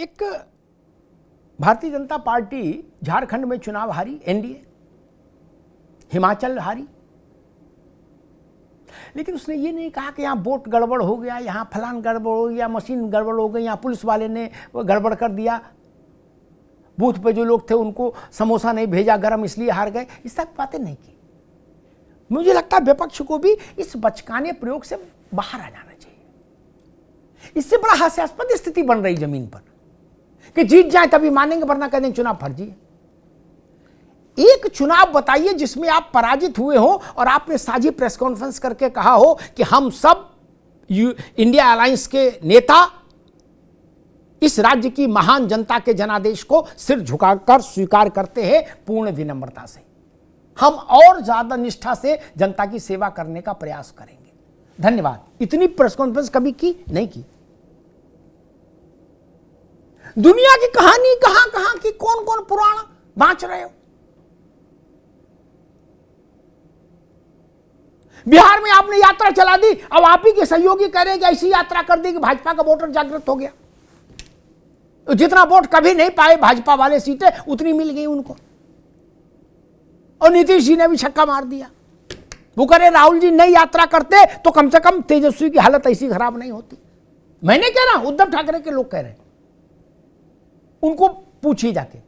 एक भारतीय जनता पार्टी झारखंड में चुनाव हारी, एनडीए, हिमाचल हारी, लेकिन उसने ये नहीं कहा कि यहाँ वोट गड़बड़ हो गया, यहाँ फलान गड़बड़ हो गया, मशीन गड़बड़ हो गई, यहाँ पुलिस वाले ने गड़बड़ कर दिया, बूथ पे जो लोग थे उनको समोसा नहीं भेजा गरम इसलिए हार गए। इस सब बातें नहीं की। मुझे लगता है विपक्ष को भी इस बचकाने प्रयोग से बाहर आ जाना चाहिए। इससे बड़ा हास्यास्पद स्थिति बन रही जमीन पर कि जीत जाए तभी मानेंगे, वरना कहते हैं चुनाव फर्जी है। एक चुनाव बताइए जिसमें आप पराजित हुए हो और आपने साझी प्रेस कॉन्फ्रेंस करके कहा हो कि हम सब इंडिया अलायंस के नेता इस राज्य की महान जनता के जनादेश को सिर झुकाकर स्वीकार करते हैं पूर्ण विनम्रता से। हम और ज्यादा निष्ठा से जनता की सेवा करने का प्रयास करेंगे। धन्यवाद। इतनी प्रेस कॉन्फ्रेंस कभी की नहीं की। दुनिया की कहानी कहां कहां की, कौन कौन पुराण बांच रहे हो। बिहार में आपने यात्रा चला दी, अब आप ही के सहयोगी कह रहे हैं कि ऐसी यात्रा कर दी कि भाजपा का वोटर जागृत हो गया। जितना वोट कभी नहीं पाए भाजपा वाले सीटें उतनी मिल गई उनको, और नीतीश जी ने भी छक्का मार दिया। वो कह रहे राहुल जी नई यात्रा करते तो कम से कम तेजस्वी की हालत ऐसी खराब नहीं होती। मैंने कह रहा, उद्धव ठाकरे के लोग कह रहे हैं, उनको पूछिए जाके।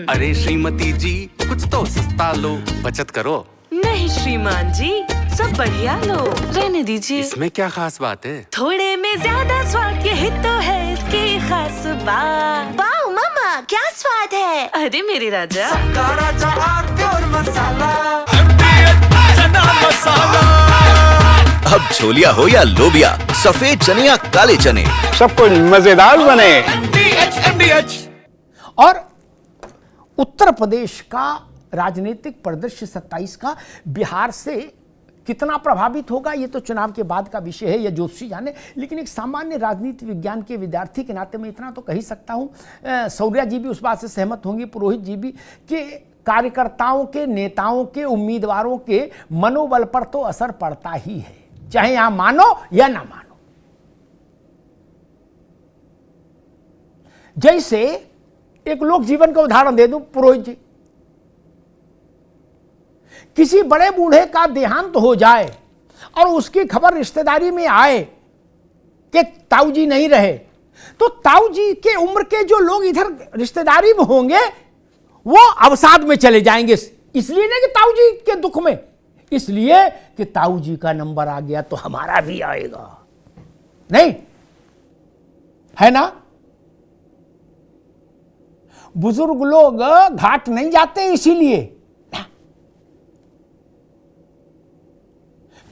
अरे श्रीमती जी कुछ तो सस्ता लो, बचत करो। नहीं श्रीमान जी, सब बढ़िया लो, रहने दीजिए। इसमें क्या खास बात है? थोड़े में ज्यादा स्वाद, यही तो है इसकी खास बात। वाओ मामा, क्या स्वाद है। अरे मेरे राजा, अब छोलिया हो या लोबिया, सफेद चने या काले चने, सब कुछ मजेदार बने। और उत्तर प्रदेश का राजनीतिक परिदृश्य 27 का बिहार से कितना प्रभावित होगा ये तो चुनाव के बाद का विषय है, यह ज्योतिषी जाने। लेकिन एक सामान्य राजनीति विज्ञान के विद्यार्थी के नाते मैं इतना तो कह ही सकता हूं, सौर्या जी भी उस बात से सहमत होंगे, पुरोहित जी भी, कि कार्यकर्ताओं के, नेताओं के, उम्मीदवारों के मनोबल पर तो असर पड़ता ही है, चाहे यहां मानो या ना मानो। जैसे एक लोक जीवन का उदाहरण दे दूं, पुरोहित जी, किसी बड़े बूढ़े का देहांत हो जाए और उसकी खबर रिश्तेदारी में आए कि ताऊ जी नहीं रहे, तो ताऊ जी के उम्र के जो लोग इधर रिश्तेदारी में होंगे वो अवसाद में चले जाएंगे। इसलिए नहीं कि ताऊ जी के दुख में, इसलिए कि ताऊ जी का नंबर आ गया तो हमारा भी आएगा। नहीं है ना? बुजुर्ग लोग घाट नहीं जाते इसीलिए,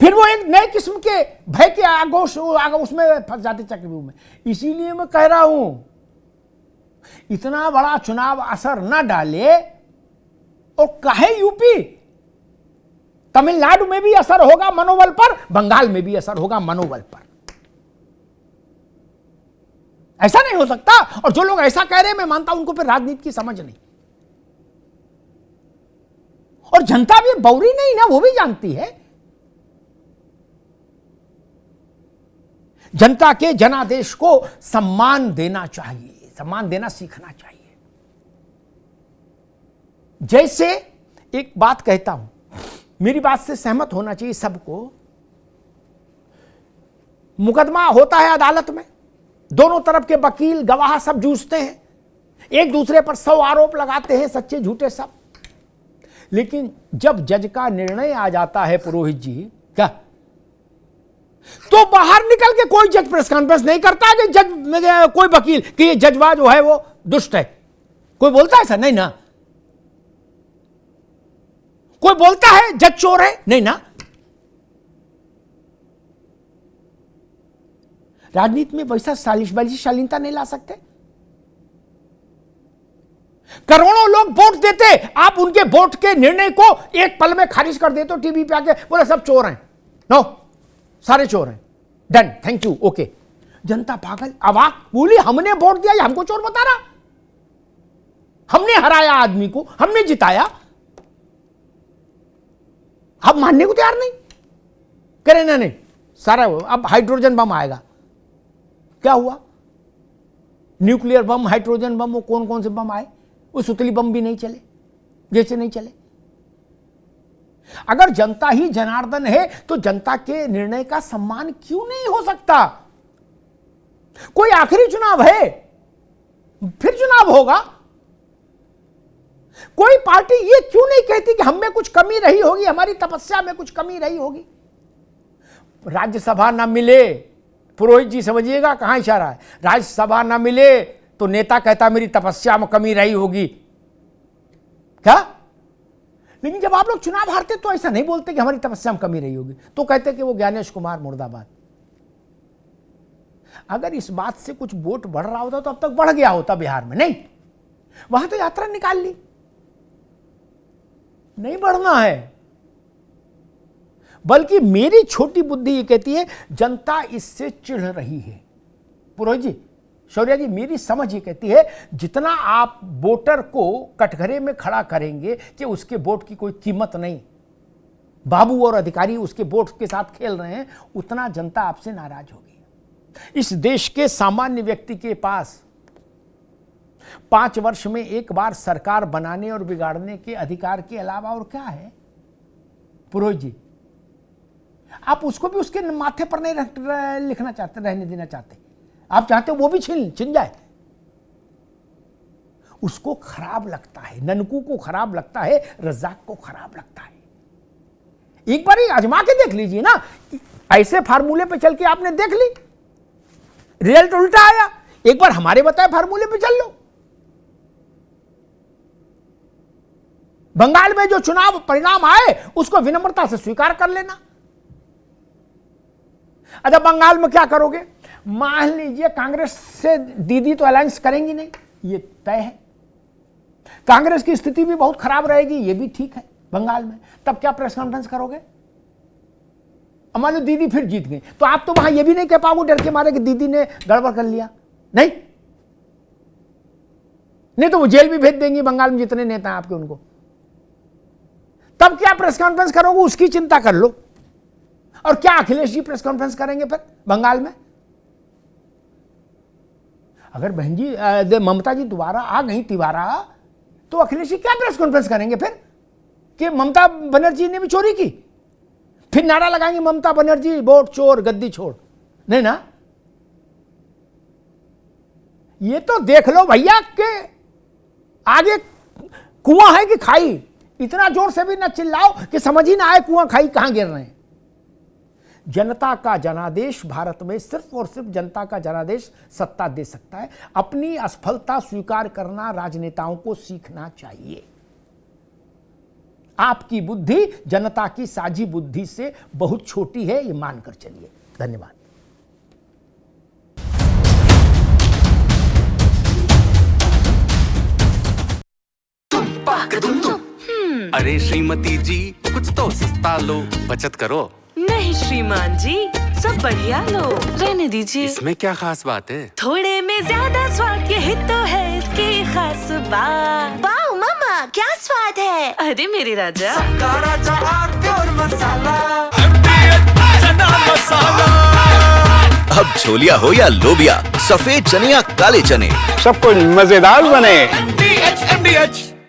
फिर वो एक नए किस्म के भय के आगोश उसमें फंस जाते चक्रव्यूह में। इसीलिए मैं कह रहा हूं इतना बड़ा चुनाव असर न डाले, और कहे यूपी, तमिलनाडु में भी असर होगा मनोबल पर, बंगाल में भी असर होगा मनोबल पर। ऐसा नहीं हो सकता। और जो लोग ऐसा कह रहे हैं मैं मानता हूं उनको फिर राजनीति की समझ नहीं। और जनता भी बौरी नहीं ना, वो भी जानती है। जनता के जनादेश को सम्मान देना चाहिए, सम्मान देना सीखना चाहिए। जैसे एक बात कहता हूं, मेरी बात से सहमत होना चाहिए सबको। मुकदमा होता है अदालत में, दोनों तरफ के वकील गवाह सब जूझते हैं, एक दूसरे पर 100 आरोप लगाते हैं, सच्चे झूठे सब। लेकिन जब जज का निर्णय आ जाता है पुरोहित जी, क्या तो बाहर निकल के कोई जज प्रेस कॉन्फ्रेंस नहीं करता कि जज, कोई वकील कि ये जजवा जो है वो दुष्ट है। कोई बोलता है ऐसा? नहीं ना। कोई बोलता है जज चोर है? नहीं ना। राजनीति में वैसा वैसी शालीनता नहीं ला सकते। करोड़ों लोग वोट देते, आप उनके वोट के निर्णय को एक पल में खारिज कर देते हो, टीवी पे आके बोले सब चोर हैं। नो, सारे चोर हैं, डन, थैंक यू, ओके। जनता पागल, अवाक बोली हमने वोट दिया, हमको चोर बता रहा। हमने हराया आदमी को, हमने जिताया, अब मानने को तैयार नहीं। कह रहे नहीं सारा अब हाइड्रोजन बम आएगा। क्या हुआ? न्यूक्लियर बम, हाइड्रोजन बम, वो कौन कौन से बम आए, वो सुतली बम भी नहीं चले, जैसे नहीं चले। अगर जनता ही जनार्दन है तो जनता के निर्णय का सम्मान क्यों नहीं हो सकता? कोई आखिरी चुनाव है, फिर चुनाव होगा। कोई पार्टी ये क्यों नहीं कहती कि हम में कुछ कमी रही होगी, हमारी तपस्या में कुछ कमी रही होगी? राज्यसभा ना मिले, पुरोहित जी समझिएगा कहां इशारा है, राज्यसभा ना मिले तो नेता कहता मेरी तपस्या में कमी रही होगी क्या? लेकिन जब आप लोग चुनाव हारते तो ऐसा नहीं बोलते कि हमारी तपस्या में कमी रही होगी, तो कहते कि वो ज्ञानेश कुमार मुर्दाबाद। अगर इस बात से कुछ वोट बढ़ रहा होता तो अब तक बढ़ गया होता बिहार में, नहीं, वहां तो यात्रा निकाल ली। नहीं बढ़ना है, बल्कि मेरी छोटी बुद्धि ये कहती है जनता इससे चिढ़ रही है। पुरोहित जी, शौर्या जी, मेरी समझ ये कहती है जितना आप वोटर को कटघरे में खड़ा करेंगे कि उसके वोट की कोई कीमत नहीं, बाबू और अधिकारी उसके वोट के साथ खेल रहे हैं, उतना जनता आपसे नाराज होगी। इस देश के सामान्य व्यक्ति के पास 5 वर्ष में एक बार सरकार बनाने और बिगाड़ने के अधिकार के अलावा और क्या है? पुरोहित जी, आप उसको भी उसके माथे पर नहीं लिखना चाहते, रहने देना चाहते, आप चाहते हो वो भी छिन जाए। उसको खराब लगता है, ननकू को खराब लगता है, रज्जाक को खराब लगता है। एक बार ही आजमा के देख लीजिए ना, ऐसे फार्मूले पे चल के आपने देख ली, रिजल्ट उल्टा आया। एक बार हमारे बताए फार्मूले पे चल लो। बंगाल में जो चुनाव परिणाम आए उसको विनम्रता से स्वीकार कर लेना। अच्छा, बंगाल में क्या करोगे? मान लीजिए कांग्रेस से दीदी तो अलायंस करेंगी नहीं, ये तय है। कांग्रेस की स्थिति भी बहुत खराब रहेगी, ये भी ठीक है बंगाल में। तब क्या प्रेस कॉन्फ्रेंस करोगे? मान लो दीदी फिर जीत गई, तो आप तो वहां ये भी नहीं कह पाओगे डर के मारे कि दीदी ने गड़बड़ कर लिया। नहीं तो वो जेल भी भेज देंगी बंगाल में जितने नेता हैं आपके, उनको। तब क्या प्रेस कॉन्फ्रेंस करोगे, उसकी चिंता कर लो। और क्या अखिलेश जी प्रेस कॉन्फ्रेंस करेंगे फिर बंगाल में? अगर बहन जी ममता जी दोबारा आ गई तिवारा, तो अखिलेश जी क्या प्रेस कॉन्फ्रेंस करेंगे फिर कि ममता बनर्जी ने भी चोरी की? फिर नारा लगाएंगे ममता बनर्जी वोट चोर, गद्दी छोड़, नहीं ना? ये तो देख लो भैया के आगे कुआं है कि खाई। इतना जोर से भी ना चिल्लाओ कि समझ ही ना आए कुआं खाई कहां गिर रहे हैं। जनता का जनादेश भारत में सिर्फ और सिर्फ जनता का जनादेश सत्ता दे सकता है। अपनी असफलता स्वीकार करना राजनेताओं को सीखना चाहिए। आपकी बुद्धि जनता की साझी बुद्धि से बहुत छोटी है, ये मानकर चलिए। धन्यवाद। अरे श्रीमती जी, कुछ तो सस्ता लो, बचत करो। नहीं श्रीमान जी, सब बढ़िया लो, रहने दीजिए। इसमें क्या खास बात है? थोड़े में ज्यादा स्वाद, यही तो है इसकी खास बात। वाह मामा, क्या स्वाद है। अरे मेरे राजा, अब छोलिया हो या लोबिया, सफेद चने या काले चने, सब कुछ मजेदार बने। MDH